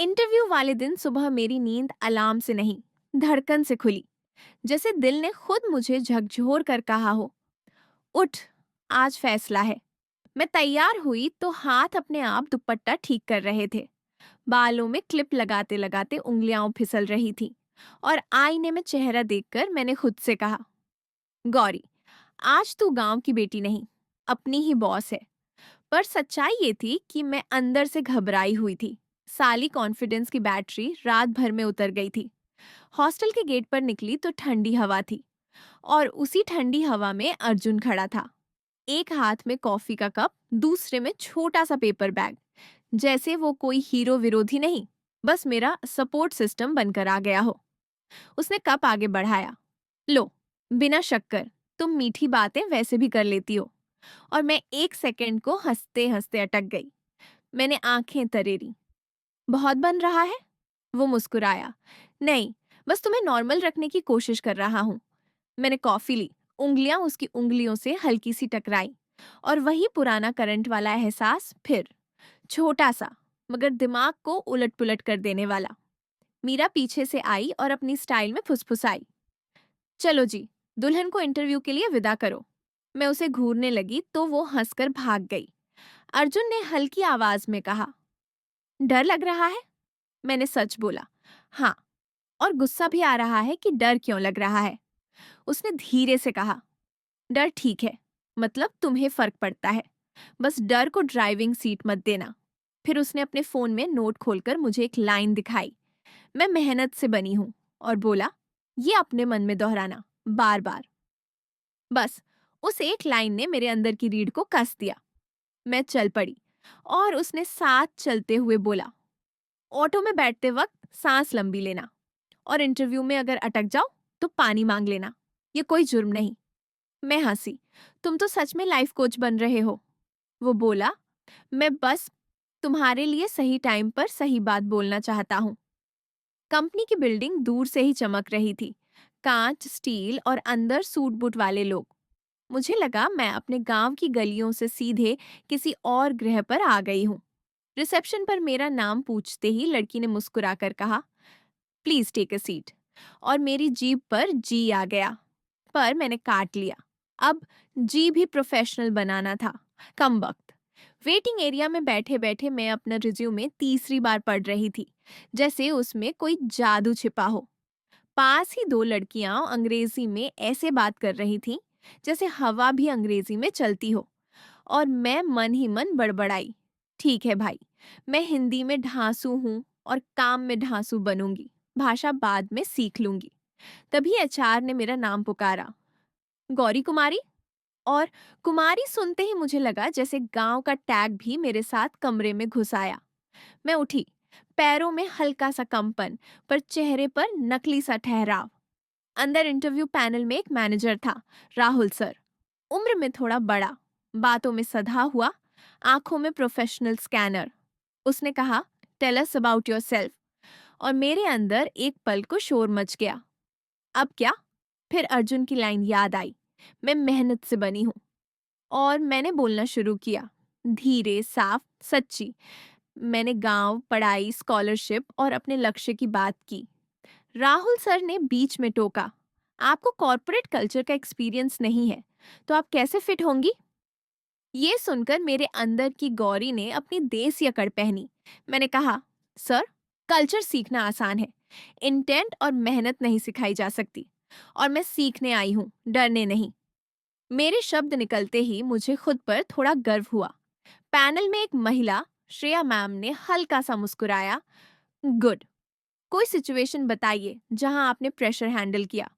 Interview वाले दिन सुबह मेरी नींद अलार्म से नहीं, धड़कन से खुली। जैसे दिल ने खुद मुझे झकझोर कर कहा हो, उठ, आज फैसला है। मैं तैयार हुई तो हाथ अपने आप दुपट्टा ठीक कर रहे थे। बालों में क्लिप लगाते लगाते उंगलियां फिसल रही थी। और आईने में चेहरा देखकर मैंने खुद से कहा, गौरी, आज तू गांव की बेटी नहीं, अपनी ही बॉस है। पर सच्चाई ये थी कि मैं अंदर से घबराई हुई थी। साली कॉन्फिडेंस की बैटरी रात भर में उतर गई थी। हॉस्टल के गेट पर निकली तो ठंडी हवा थी, और उसी ठंडी हवा में अर्जुन खड़ा था। एक हाथ में कॉफी का कप, दूसरे में छोटा सा पेपर बैग। जैसे वो कोई हीरो विरोधी नहीं, बस मेरा सपोर्ट सिस्टम बनकर आ गया हो। उसने कप आगे बढ़ाया। लो, बिना शक्कर, तुम मीठी बातें वैसे भी कर लेती हो। और मैं एक सेकंड को हंसते हंसते अटक गई। मैंने आंखें तरेरी। बहुत बन रहा है? वो मुस्कुराया। नहीं, बस तुम्हें नॉर्मल रखने की कोशिश कर रहा हूँ। मैंने कॉफी ली, उंगलियां उसकी उंगलियों से हल्की सी टकराई। और वही पुराना करंट वाला एहसास फिर, छोटा सा, मगर दिमाग को उलट पुलट कर देने वाला। मीरा पीछे से आई और अपनी स्टाइल में फुसफुसाई, चलो जी, दुल्हन को इंटरव्यू के लिए विदा करो। मैं उसे घूरने लगी तो वो हंसकर भाग गई। अर्जुन ने हल्की आवाज में कहा, डर लग रहा है? मैंने सच बोला, हाँ। और गुस्सा भी आ रहा है कि डर क्यों लग रहा है। उसने धीरे से कहा, डर ठीक है, मतलब तुम्हें फर्क पड़ता है। बस डर को ड्राइविंग सीट मत देना। फिर उसने अपने फोन में नोट खोलकर मुझे एक लाइन दिखाई, मैं मेहनत से बनी हूं। और बोला, ये अपने मन में दोहराना, बार बार। बस उस एक लाइन ने मेरे अंदर की रीढ़ को कस दिया। मैं चल पड़ी। और उसने साथ चलते हुए बोला, ऑटो में बैठते वक्त सांस लंबी लेना, और इंटरव्यू में अगर अटक जाओ तो पानी मांग लेना। ये कोई जुर्म नहीं। मैं हंसी, तुम तो सच में लाइफ कोच बन रहे हो। वो बोला, मैं बस तुम्हारे लिए सही टाइम पर सही बात बोलना चाहता हूँ। कंपनी की बिल्डिंग दूर से ही चमक रही थी, कांच, स्टील और अंदर सूट बूट वाले लोग। मुझे लगा मैं अपने गांव की गलियों से सीधे किसी और ग्रह पर आ गई हूँ। रिसेप्शन पर मेरा नाम पूछते ही लड़की ने मुस्कुराकर कहा, प्लीज टेक अ सीट। और मेरी जीभ पर जी आ गया, पर मैंने काट लिया। अब जी भी प्रोफेशनल बनाना था, कम वक्त। वेटिंग एरिया में बैठे बैठे मैं अपना रिज्यूमे तीसरी बार पढ़ रही थी, जैसे उसमें कोई जादू छिपा हो। पास ही दो लड़कियां अंग्रेजी में ऐसे बात कर रही थीं, जैसे हवा भी अंग्रेजी में चलती हो। और मैं मन ही मन बड़बड़ाई, ठीक है भाई, मैं हिंदी में ढांसू हूँ और काम में ढांसू बनूंगी। भाषा बाद में सीख लूंगी। तभी एचआर ने मेरा नाम पुकारा, गौरी कुमारी। और कुमारी सुनते ही मुझे लगा जैसे गांव का टैग भी मेरे साथ कमरे में घुस आया। मैं उठी, पैरों में हल्का सा कंपन, पर चेहरे पर नकली सा ठहराव। अंदर इंटरव्यू पैनल में एक मैनेजर था, राहुल सर। उम्र में थोड़ा बड़ा, बातों में सधा हुआ, आंखों में प्रोफेशनल स्कैनर। उसने कहा, टेल अस अबाउट योरसेल्फ। और मेरे अंदर एक पल को शोर मच गया। अब क्या? फिर अर्जुन की लाइन याद आई, मैं मेहनत से बनी हूँ। और मैंने बोलना शुरू किया, धीरे, साफ, सच्ची। मैंने गांव, पढ़ाई, स्कॉलरशिप और अपने लक्ष्य की बात की। राहुल सर ने बीच में टोका, आपको कॉर्पोरेट कल्चर का एक्सपीरियंस नहीं है, तो आप कैसे फिट होंगी? ये सुनकर मेरे अंदर की गौरी ने अपनी देसी अकड़ पहनी। मैंने कहा, सर, कल्चर सीखना आसान है, इंटेंट और मेहनत नहीं सिखाई जा सकती। और मैं सीखने आई हूँ, डरने नहीं। मेरे शब्द निकलते ही मुझे खुद पर थोड़ा गर्व हुआ। पैनल में एक महिला, श्रेया मैम ने हल्का सा मुस्कुराया, गुड, कोई सिचुएशन बताइए जहां आपने प्रेशर हैंडल किया।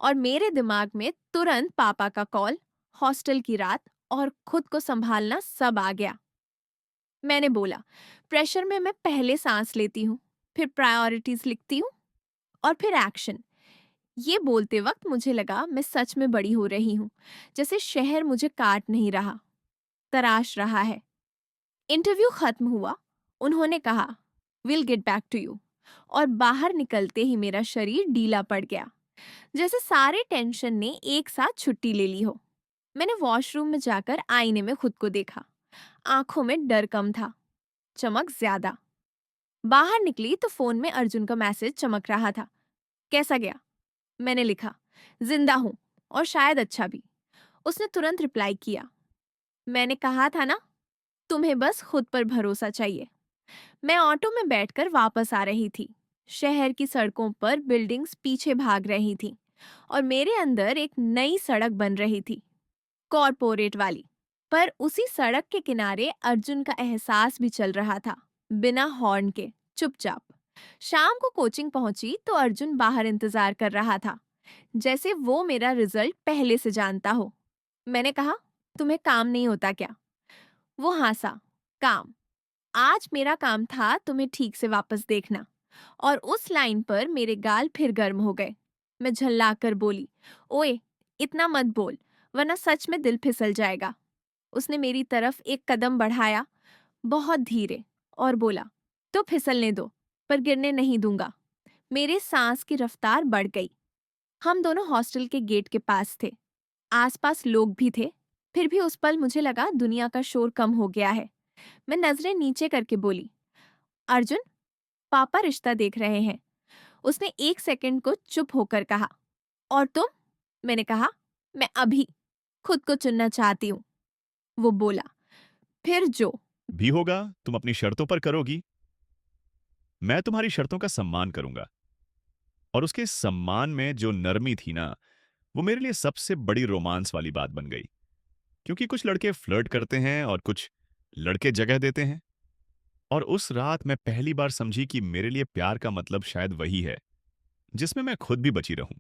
और मेरे दिमाग में तुरंत पापा का कॉल, हॉस्टल की रात और खुद को संभालना सब आ गया। मैंने बोला, प्रेशर में मैं पहले सांस लेती हूँ, फिर प्रायोरिटीज लिखती हूँ, और फिर एक्शन। ये बोलते वक्त मुझे लगा मैं सच में बड़ी हो रही हूँ, जैसे शहर मुझे काट नहीं रहा, तराश रहा है। इंटरव्यू खत्म हुआ। उन्होंने कहा, will get back to you. और बाहर निकलते ही मेरा शरीर ढीला पड़ गया, जैसे सारे टेंशन ने एक साथ छुट्टी ले ली हो। मैंने वॉशरूम में जाकर आईने में खुद को देखा। आंखों में डर कम था, चमक ज्यादा। बाहर निकली तो फोन में अर्जुन का मैसेज चमक रहा था। कैसा गया? मैंने लिखा, जिंदा हूं और शायद अच्छा भी। उसने तुरंत रिप्लाई किया, मैंने कहा था ना, तुम्हें बस खुद पर भरोसा चाहिए। मैं ऑटो में बैठकर वापस आ रही थी। शहर की सड़कों पर बिल्डिंग्स पीछे भाग रही थीं और मेरे अंदर एक नई सड़क बन रही थी, कॉरपोरेट वाली। पर उसी सड़क के किनारे अर्जुन का एहसास भी चल रहा था, बिना हॉर्न के, चुपचाप। शाम को कोचिंग पहुंची तो अर्जुन बाहर इंतजार कर रहा था, जैसे वो मेरा रिजल्ट पहले से जानता हो। मैंने कहा, तुम्हें काम नहीं होता क्या? वो हंसा, काम? आज मेरा काम था तुम्हें ठीक से वापस देखना। और उस लाइन पर मेरे गाल फिर गर्म हो गए। मैं झल्लाकर बोली, ओए, इतना मत बोल, वरना सच में दिल फिसल जाएगा। उसने मेरी तरफ एक कदम बढ़ाया, बहुत धीरे, और बोला, तो फिसलने दो, पर गिरने नहीं दूंगा। मेरे सांस की रफ्तार बढ़ गई। हम दोनों हॉस्टल के गेट के पास थे। आसपास लोग भी थे। फिर भी उस पल मुझे लगा दुनिया का शोर कम हो गया है। मैं नजरें नीचे करके बोली, अर्जुन, पापा रिश्ता देख रहे हैं। उसने एक सेकंड को चुप होकर कहा, और तुम? मैंने कहा, मैं अभी खुद को चुनना चाहती हूँ। वो बोला, फिर जो। भी होगा तुम अपनी शर्तों पर करोगी, मैं तुम्हारी शर्तों का सम्मान करूंगा। और उसके सम्मान में जो नरमी थी ना, वो मेरे लिए सबसे बड़ी रोमांस वाली बात बन गई। क्योंकि कुछ लड़के फ्लर्ट करते हैं और कुछ लड़के जगह देते हैं। और उस रात मैं पहली बार समझी कि मेरे लिए प्यार का मतलब शायद वही है जिसमें मैं खुद भी बची रहूं।